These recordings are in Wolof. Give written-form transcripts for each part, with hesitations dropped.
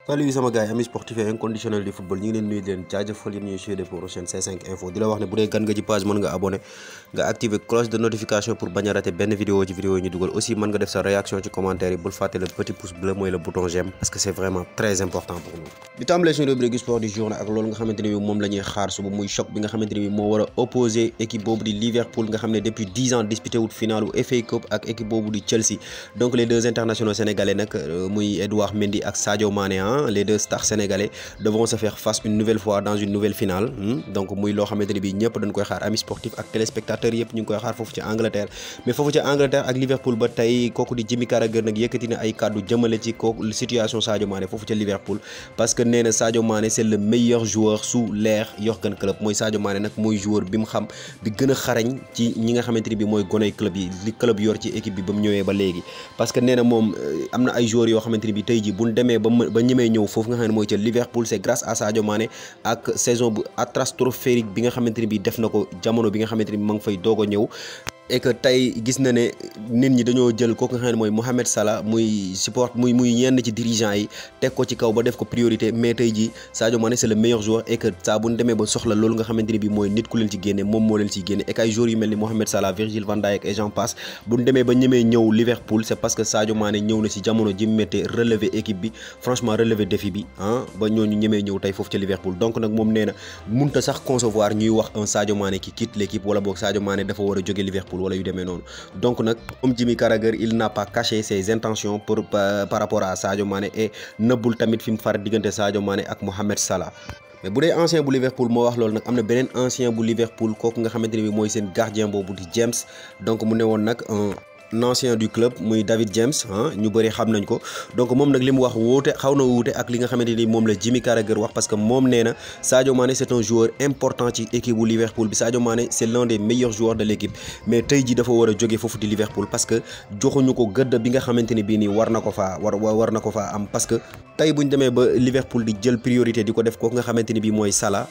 Salut sama gars yi amis sportifs et inconditionnels du football ñu ngi leen nuyu di leen jaajëfal yéen ñuy suivre pour chaîne C5 Info di la wax ne bu dee gan nga ci page mën nga abonné nga activer cloche de notification pour bañ a rater benn vidéo ci vidéo yi ñu dugal aussi mën nga def sa réaction ci commentaire yi bul fàtte le petit pouce bleu mooy le bouton j'aime parce que c'est vraiment très important pour nous. di tàmbalee suñu rubrique sport du jour ak loolu nga xamante ne bi moom la ñuy xaar suba muy choc bi nga xamante ne bi moo war a opposé équipe boobu di Liverpool nga xam ne depuis 10 ans disputé wut finale u FA Cup ak équipe boobu di Chelsea donc les deux internationaux sénégalais nag muy Edouard Mendy ak Sadio Mané les deux stars sénégalais devront se faire face une nouvelle fois dans une nouvelle finale donc muy loo xamante ne bii ñëpp dañ koy xaar amis sportifs ak téléspectateurs yëpp ñu ngi koy xaar foofu ci Angleterre mais foofu ci Angleterre ak Liverpool ba tey kooku di Jimmy Carragher nag yëkkati na ay kàddu jëmale ci kooku situation Sadio Mané foofu ca Liverpool parce que nee na Sadio Mané c'est le meilleur joueur sous l'ère Jürgen Klopp mooy Sadio Mané nag mooy joueur bi mu xam bi gën a xarañ ci ñi nga xamante ne bii mooy goney club yi li club yor ci équipe bi ba mu ñëwee ba léegi parce que nee na moom am na ay joueurs yoo xamante ne bii tey ji buñ demee ba ñemee ñëw foofu nga xam ne mooy ca Liverpool c'est grâce à Sadio Mané ak saison bu stratosphérique bi nga xamante ne bii def na ko jamono bi nga xamante ne bii ma ngi fay doog a ñëw et que tey gis na ne nit ñi dañoo jël kooku nga xam ne mooy Mohamed Salah muy support muy yenn ci dirigeants yi teg ko ci kaw ba def ko priorité mais tey jii Sadio Mané c'est le meilleur joueur et que saa bu ñu demee ba soxla loolu nga xamante ne bii mooy nit ku leen ci génne moom moo leen ciy génne et que ay joueurs yu mel ni Mohamed Salah Virgil van Dijk et j'en passe bu ñu demee ba ñemee ñëw Liverpool c'est parce que Sadio Mané ñëw na ci jamono ji mu méttee relever équipe bi franchement relever défi bi ba ñooñu ñemee ñëw tey foofu ca Liverpool donc nag moom nee na mënut a sax concevoir ñuy wax un Sadio Mané qui quitte l'équipe wala boog Sadio Mané dafa war a jóge Liverpool wala yu demee noonu donc nag moom Jimmy Carragher il n'a pas caché ses intentions par rapport à Sadio Mané et nëbbul tamit fi mu far diggante Sadio Mané ak Mohamed Salah mais bu dee ancien bu Liverpool moo wax loolu nag am na beneen ancien bu Liverpool kooku nga xamante ne bi mooy seen gardien boobu di James donc mu ne woon nag un ancien du club muy David James ñu bëri xam nañ ko donc moom nag li mu wax xaw na wuute ak li nga xamante ni moom la Jimmy Carragher wax parce que moom nee na Sadio Mané c'est un joueur important ci équipe bu Liverpool bi Sadio Mané c'est l'un des meilleurs joueurs de l'équipe mais tey ji dafa war a jóge foofu di Liverpool parce que joxuñu ko gëdd bi nga xamante ni bii nii war na ko faa am parce que tey buñ demee ba Liverpool di jël priorité di ko def kooku nga xamante ni bii mooy Salah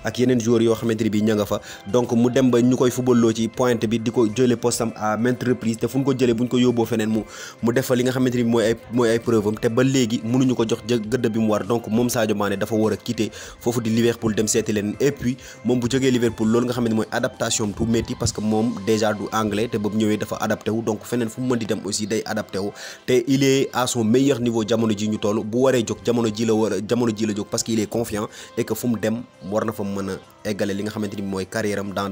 ak yeneen joueurs yoo xamante ni bii ña nga fa donc mu dem ba ñu koy footballoo ci pointe bi di ko jëlee postam à maintes reprises fu ñu ko jëlee bu ñu ko yóbboo feneen mu def fa li nga xamante ni mooy ay preuve am te ba léegi mënuñu ko jox gëdd bi mu war donc moom Sadio Mané dafa war a quitter foofu di Liverpool dem seeti leen et puis moom bu jógee Liverpool loolu nga xamante ni mooy adaptation du métti parce que moom déjà du anglais te boobu ñëwee dafa adapté wu donc feneen fu mu mën di dem aussi day adapté wu te il est à son meilleur niveau jamono ji ñu toll bu waree jóg jamono ji la jóg parce que il est confiant et que fu mu dem war na fa mën a eggale li nga xamante ni mooy carrière am dans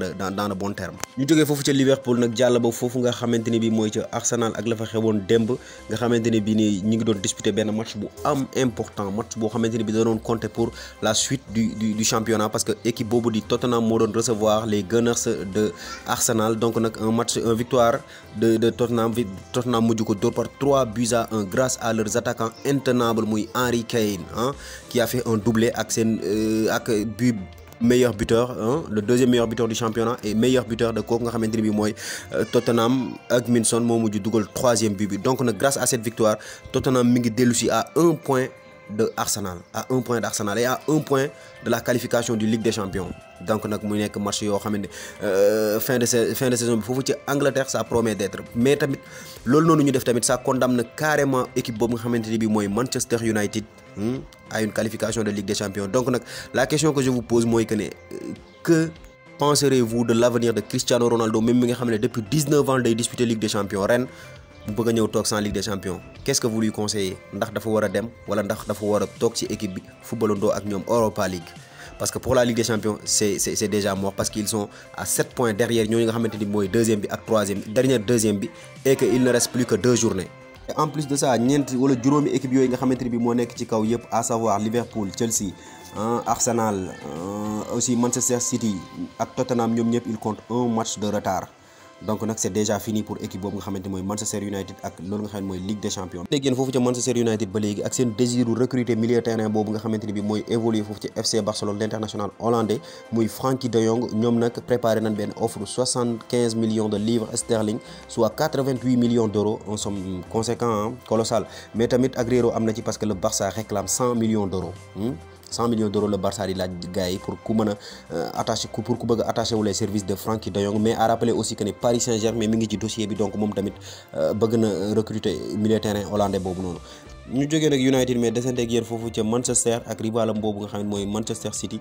de bons termes ñu jógee foofu ca Liverpool nag jàll ba foofu nga xamante ni bi mooy ca Arsenal ak la fa xewoon démb nga xamante ne bii nii ñu ngi doon disputer benn match bu am important match boo xamante ne bi da doon compter pour la suite du championnat parce que équipe boobu di Tottenham moo doon recevoir les Gunners de Arsenal donc nag un victoire de Tottenham mujj ko dóor par 3-1 grâce à leurs attaquants intenables muy Harry Kane qui a fait un doublé ak seen ak but meilleur buteur le deuxième meilleur buteur du championnat et meilleur buteur de kooku nga xamante ne bi mooy Tottenham ak Minson moo mujj dugal troisième but bi donc nag grâce à cette victoire Tottenham mi ngi dellu si à 1 point de Arsenal et à 1 point de la qualification du Ligue des Champions donc nag mu nekk match yoo xamante ne fin de saison bi foofu ci Angleterre ça promet d'être mais tamit loolu noonu ñu def tamit ça condamne carrément équipe boobu nga xamante ne bi mooy Manchester United à une qualification de Ligue des Champions donc nag la question que je vous pose mooy que penserez-vous de l'avenir de Cristiano Ronaldo même mi nga xam ne depuis 19 ans day disputer Ligue des Champions ren mu bëgg a ñëw toog sans Ligue des Champions qu'est-ce que vous lui conseillez ndax dafa war a dem wala ndax dafa war a toog ci équipe bi footballandoo ak ñoom Europa League parce que pour la Ligue des Champions c'est déjà mort parce qu'ils sont à 7 points derrière ñooñu nga xamante ni mooy deuxième bi ak deuxième bi et que il ne reste plus que 2 journées et en plus de ça ñeent wala juróomi équipe yooyu nga xamante ni bi moo nekk ci kaw yëpp à savoir Liverpool Chelsea Arsenal aussi Manchester City ak Tottenham ñoom ñëpp ils comptent un match de retard donc nag c'est déjà fini pour équipe boobu nga xamante mooy Manchester United ak loolu nga xam ne mooy Ligue des Champions léegi yéen foofu ca Manchester United ba léegi ak seen désir recruter milieu terrain boobu nga xamante ni bi mooy évoluer foofu ci FC Barcelone l'international hollandais muy Frenkie de Jong ñoom nag préparé nañ benn offre 75 millions de livres sterling soit 88 millions d'euros en somme conséquent colossal mais tamit agréero am na ci parce que le Barça réclame 100 millions d'euros 100 millions d'euros le Barça di laaj gars yi pour ku mën a attaché pour ku bëgg a attaché wu les services de Frenkie de Jong mais à rappeler aussi que ne Paris Saint-Germain mi ngi ci dossier bi donc moom tamit bëgg na recruter milieu terrain hollandais boobu noonu ñu jógee nag United mais desante ak yéen foofu ca Manchester ak rivalam boobu nga xam ne mooy Manchester City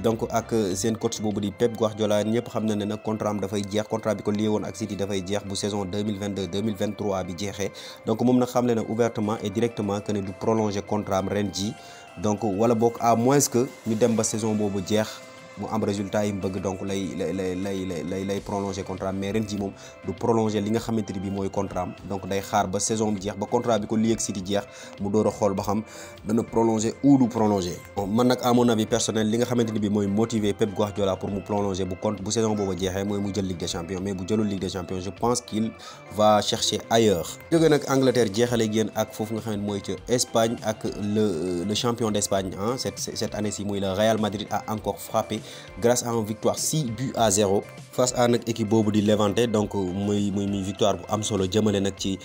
donc ak seen coach boobu di Pep Guardiola ñëpp xam na ne nag contrat am dafay jeex contrat bi ko lié woon ak City dafay jeex bu saison 2022-2023 bi jeexee donc moom nag xam ne na ouvertement et directement que ne du prolonger contrat am ren ji donc wala boog à moins que ñu dem ba saison boobu jeex mu am résultat yi mu bëgg donc lay prolonger contrat mais ren ji moom du prolonger li nga xamante ni bi mooy contrat am donc day xaar ba saison bi jeex ba contrat bi ko lié ak City jeex mu door a xool ba xam dana prolonger ou du prolonger. Bon man nag à mon avis personnel li nga xamante ni bi mooy motiver Pep Guardiola pour mu prolonger bu saison boobu jeexee mooy mu jël Ligue des Champions mais bu jëlul Ligue des Champions je pense qu'il va chercher ailleurs. jógee nag Angleterre jeexale génn ak foofu nga xam ne mooy ca Espagne ak le champion d'Espagne cette année ci muy le Real Madrid a encore frappé grâce à une victoire 6-0 face à nag équipe boobu di Levante donc muy victoire bu am solo jëmale nag ci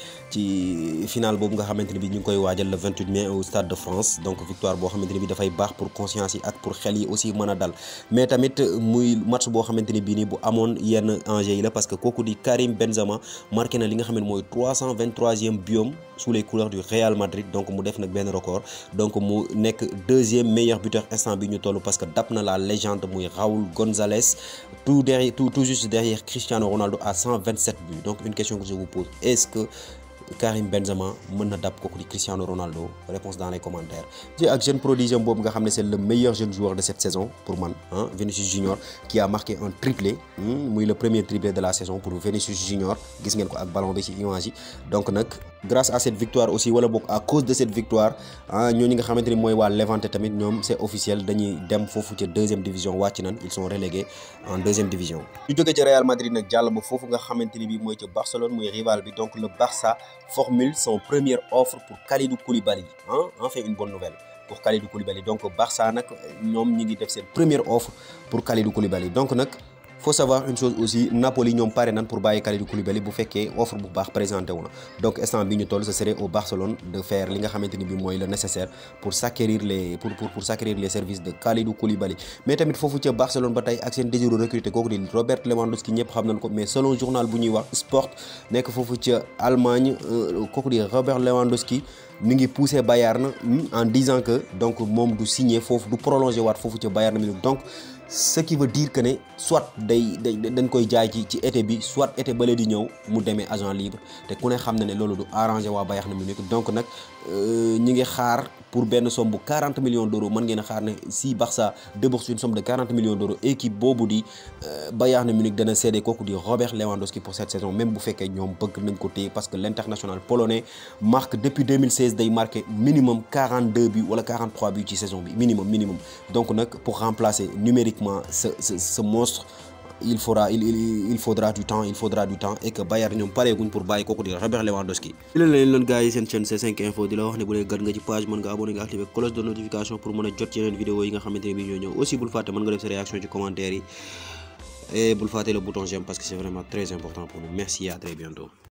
finale boobu nga xamante ne bi ñu ngi koy waajal le 28 mai au Stade de France donc victoire boo xamante ne bi dafay baax pour conscience yi ak pour xel yi aussi mën a dal mais tamit muy match boo xamante ne bii nii bu amoon yenn enjeu yi la parce que kooku di Karim Benzema marqué na li nga xam ne mooy 323e biom sous les couleurs du Real Madrid donc mu def nag benn record donc mu nekk 2e meilleur buteur instant bi ñu toll parce que dab na la légende muy Raúl González tout juste derrière Cristiano Ronaldo à 127 buts donc une question que je vous pose est-ce que Karim Benzema mën na dab kooku di Cristiano Ronaldo réponse dans les commentaires. ci ak jeune prodige boobu nga xam ne c'est le meilleur jeune joueur de cette saison pour man Vinicius Junior qui a marqué un triplé muy le premier triplé de la saison pour Vinicius Junior gis ngeen ko ak ballon bi ci image yi donc nag grâce à cette victoire aussi wala boog à cause de cette victoire ñooñu nga xamante ni mooy waa Levante tamit ñoom c'est officiel dañuy dem foofu ca deuxième division wàcc nan ils sont relégués en deuxième division. ñu jógee ca Real Madrid nag jàll ba foofu nga xamante ni bi mooy ca Barcelone muy rival bi donc le Barça formule son première offre pour Kalidou Koulibaly enfin une bonne nouvelle pour Kalidou Koulibaly donc Barça nag ñoom ñi ngi def seen première offre pour Kalidou Koulibaly donc nag faut savoir une chose aussi Napoli ñoom pare nan pour bàyyi Kalidou Koulibaly bu fekkee offre bu baax présenté wu na donc instant bi ñu toll ce serait au Barcelone de faire li nga xamante ni bi mooy le nécessaire pour s'acquérir les services de Kalidou Koulibaly mais tamit foofu ca Barcelone ba tey ak seen désir recruter kooku di Robert Lewandowski ñëpp xam nañ ko mais selon journal bu ñuy wax Sport nekk foofu ca Allemagne kooku di Robert Lewandowski mi ngi poussé Bayern en disant que donc moom du signer foofu du prolonger waat foofu ca Bayern Munich donc ce qui veut dire que ne soit dañ koy jaay ci été bi soit été bële di ñëw mu demee agent libre te ku ne xam na ne loolu du arrangé waa Bayern Munich donc nag ñi ngi xaar pour benn somme bu 40 millions d'euros mën ngeen a xaar ne si Barça débourse une somme de 40 millions d'euros équipe boobu di Bayern Munich dana cédé kooku di Robert Lewandowski pour cette saison même bu fekkee ñoom bëgg nañ ko téye parce que l'international polonais marque depuis 2016 day marqué minimum 42 buts wala 43 buts ci saison bi minimum donc nag pour remplacer numériquement ce monstre il faudra du temps et que Bayern ñoom pareeguñ pour bàyyi kooku di Robert Lewandowski. di leen leen gars yi seen chaîne C5 Info di la wax ne bu dee gan nga ci page mën nga abonné nga activer cloche de notification pour mën a jot yeneen vidéo yi nga xamante ne bi ñoo ñëw aussi bul fàtte mën nga def sa réaction ci commentaire yi et bul fàtte le bouton j'aime parce que c'est vraiment très important pour nous merci et à très bientôt.